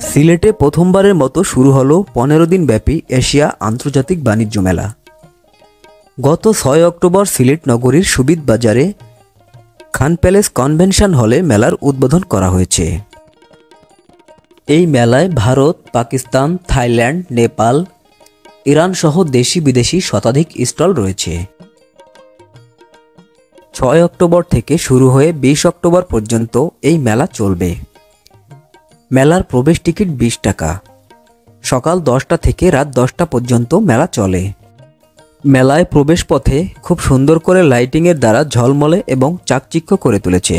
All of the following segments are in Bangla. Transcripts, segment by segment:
সিলেটে প্রথমবারের মতো শুরু হলো 15 দিন ব্যাপী এশিয়া আন্তর্জাতিক বাণিজ্য মেলা। গত 6 অক্টোবর সিলেট নগরীর সুবিদ বাজারে খান প্যালেস কনভেনশন হলে মেলার উদ্বোধন করা হয়েছে। এই মেলায় ভারত, পাকিস্তান, থাইল্যান্ড, নেপাল, ইরান সহ দেশি বিদেশি শতাধিক স্টল রয়েছে। 6 অক্টোবর থেকে শুরু হয়ে 20 অক্টোবর পর্যন্ত এই মেলা চলবে। মেলার প্রবেশ টিকিট 20 টাকা। সকাল 10টা থেকে রাত 10টা পর্যন্ত মেলা চলে। মেলায় প্রবেশ পথে খুব সুন্দর করে লাইটিংয়ের দ্বারা ঝলমলে এবং চাকচিক্য করে তুলেছে।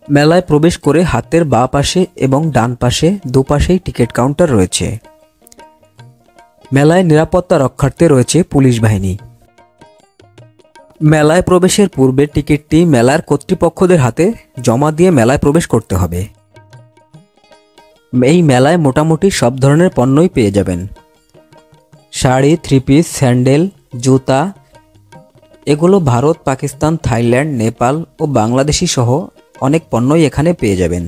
মেলায় প্রবেশ করে হাতের বাঁ পাশে এবং ডান পাশে দুপাশেই টিকিট কাউন্টার রয়েছে। মেলায় নিরাপত্তা রক্ষার্থে রয়েছে পুলিশ বাহিনী। মেলায় প্রবেশের পূর্বে টিকিটটি মেলার কর্তৃপক্ষদের হাতে জমা দিয়ে মেলায় প্রবেশ করতে হবে। এই মেলায় মোটামুটি সব ধরনের পণ্যই পেয়ে যাবেন। শাড়ি, থ্রি পিস, স্যান্ডেল, জুতা, এগুলো ভারত, পাকিস্তান, থাইল্যান্ড, নেপাল ও বাংলাদেশি সহ অনেক পণ্যই এখানে পেয়ে যাবেন।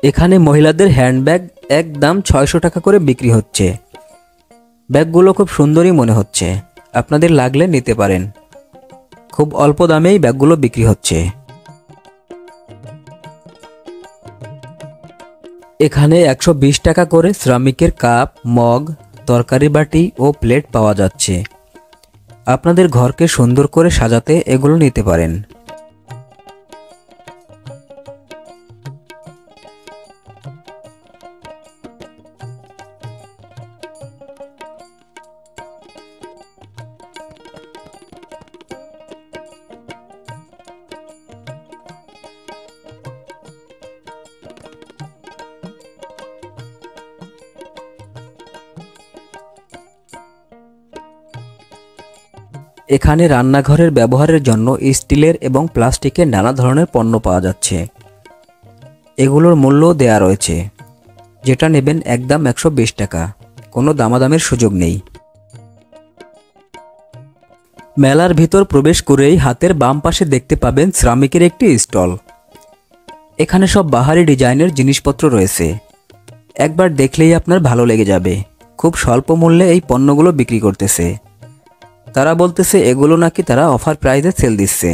এখানে মহিলাদের হ্যান্ডব্যাগ একদম 600 টাকা করে বিক্রি হচ্ছে। ব্যাগগুলো খুব সুন্দরই মনে হচ্ছে, আপনাদের লাগলে নিতে পারেন। খুব অল্প দামেই ব্যাগগুলো বিক্রি হচ্ছে। এখানে 120 টাকা করে শ্রমিকের কাপ, মগ, তরকারি বাটি ও প্লেট পাওয়া যাচ্ছে। আপনাদের ঘরকে সুন্দর করে সাজাতে এগুলো নিতে পারেন। এখানে রান্নাঘরের ব্যবহারের জন্য স্টিলের এবং প্লাস্টিকের নানা ধরনের পণ্য পাওয়া যাচ্ছে। এগুলোর মূল্যও দেয়া রয়েছে। যেটা নেবেন একদম 120 টাকা, কোনো দামাদামের সুযোগ নেই। মেলার ভিতর প্রবেশ করেই হাতের বাম পাশে দেখতে পাবেন শ্রমিকের একটি স্টল। এখানে সব বাহারি ডিজাইনের জিনিসপত্র রয়েছে। একবার দেখলেই আপনার ভালো লেগে যাবে। খুব স্বল্প মূল্যে এই পণ্যগুলো বিক্রি করতেছে। তারা বলতেছে এগুলো নাকি তারা অফার প্রাইসে সেল দিচ্ছে।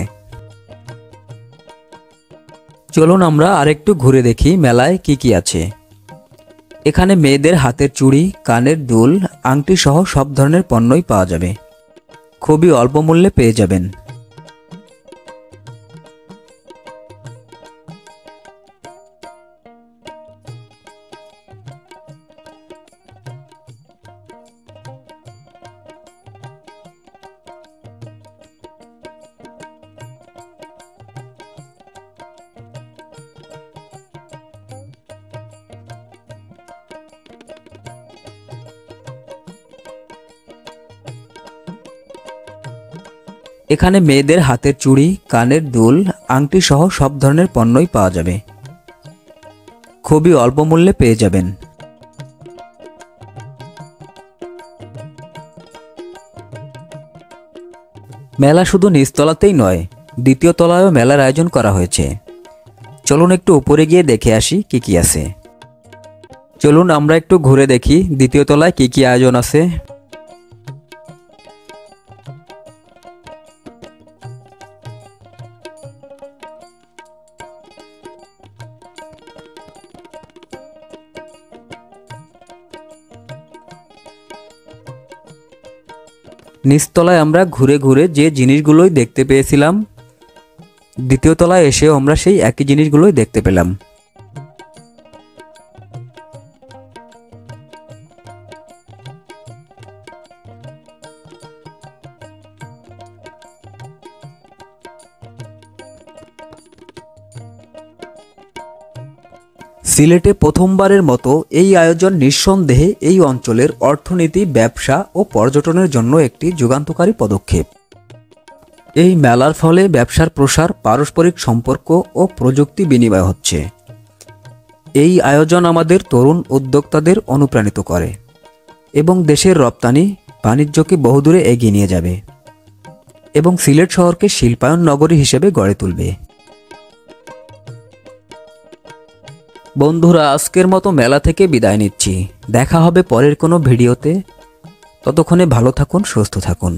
চলুন আমরা আরেকটু ঘুরে দেখি মেলায় কি কি আছে। এখানে মেয়েদের হাতের চুড়ি, কানের দুল, আংটি সহ সব ধরনের পণ্যই পাওয়া যাবে। খুবই অল্প মূল্যে পেয়ে যাবেন। এখানে মেয়েদের হাতের চুড়ি, কানের দুল, আংটি সহ সব ধরনের পণ্যই পাওয়া যাবে। খুবই অল্প মূল্যে পেয়ে যাবেন। মেলা শুধু নিচতলাতেই নয়, দ্বিতীয় তলায়ও মেলার আয়োজন করা হয়েছে। চলুন একটু উপরে গিয়ে দেখে আসি কি কি আছে। চলুন আমরা একটু ঘুরে দেখি দ্বিতীয় তলায় কি কি আয়োজন আছে। নিচতলায় আমরা ঘুরে ঘুরে যে জিনিসগুলোই দেখতে পেয়েছিলাম, দ্বিতীয় তলায় এসেও আমরা সেই একই জিনিসগুলোই দেখতে পেলাম। সিলেটে প্রথমবারের মতো এই আয়োজন নিঃসন্দেহে এই অঞ্চলের অর্থনীতি, ব্যবসা ও পর্যটনের জন্য একটি যুগান্তকারী পদক্ষেপ। এই মেলার ফলে ব্যবসার প্রসার, পারস্পরিক সম্পর্ক ও প্রযুক্তি বিনিময় হচ্ছে। এই আয়োজন আমাদের তরুণ উদ্যোক্তাদের অনুপ্রাণিত করে এবং দেশের রপ্তানি বাণিজ্যকে বহুদূরে এগিয়ে নিয়ে যাবে এবং সিলেট শহরকে শিল্পায়ন নগরী হিসেবে গড়ে তুলবে। বন্ধুরা, আজকের মতো মেলা থেকে বিদায় নিচ্ছি। দেখা হবে পরের কোনো ভিডিওতে। ততক্ষণে ভালো থাকুন, সুস্থ থাকুন।